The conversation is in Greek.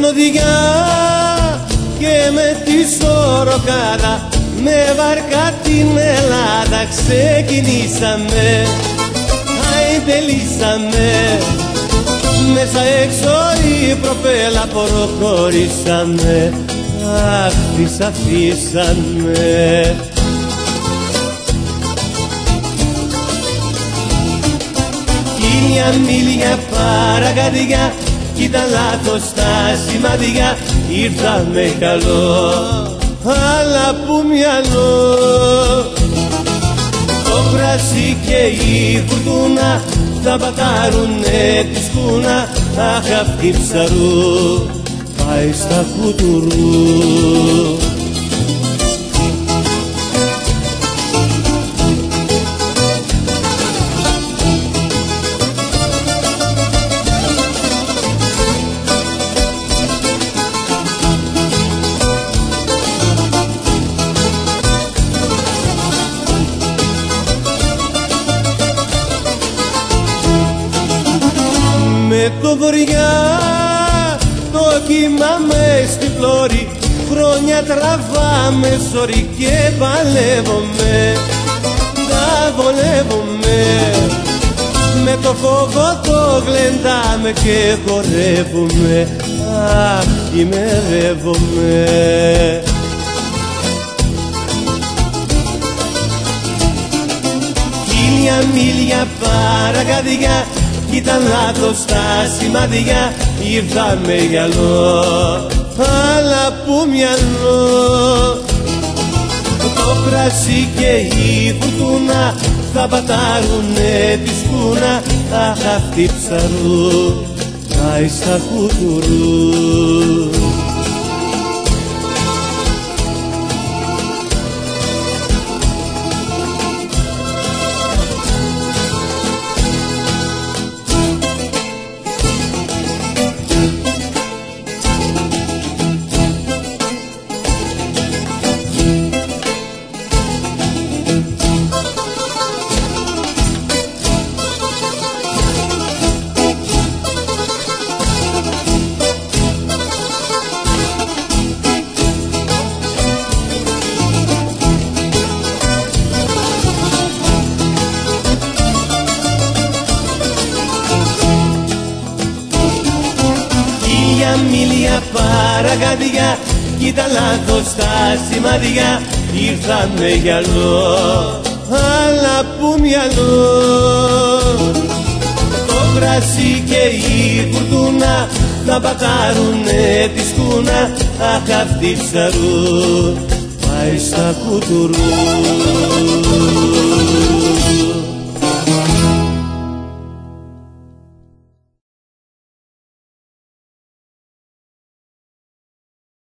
οδηγιά και με τη σωροκάδα, με βαρκά την Ελλάδα ξεκινήσαμε. Άιντε λύσαμε, μέσα έξω η προπέλα προχωρήσαμε. Αχ, τις αφήσαμε. Χίλια μίλια παρακάτια, κι ήταν λάθος τα σημάδια. Ήρθαμε καλό, αλλά που μυαλό. Το κρασί και η φουρτούνα θα πατάρουνε τη σκούνα. Αχ, αυτή ψαρού πάει στα κουτουρού. Με το βοριά το κύμα μες στη πλώρη, χρόνια τραβάμε σωρί και παλεύομαι, τα βολεύομαι. Με το φόβο το γλεντάμε και χορεύουμε, αχ, ημερεύομαι. Χίλια μίλια παρακάτια, κι ήταν λάθος τα σημάδια. Ήρθαμε γυαλό, αλλά που μυαλό. Το κρασί και η φουρτούνα θα πατάρουνε τη σκούνα. Αχ, αυτή ψαρού πάει στα κουτουρού. Μίλια παρακάτια, κι ήταν λάθος τα σημάδια. Ήρθαμε γυαλό, αλλά που μυαλό. Το κρασί και η φουρτούνα θα πατάρουνε τη σκούνα. Αχ, αυτή ψαρού πάει στα κουτουρού.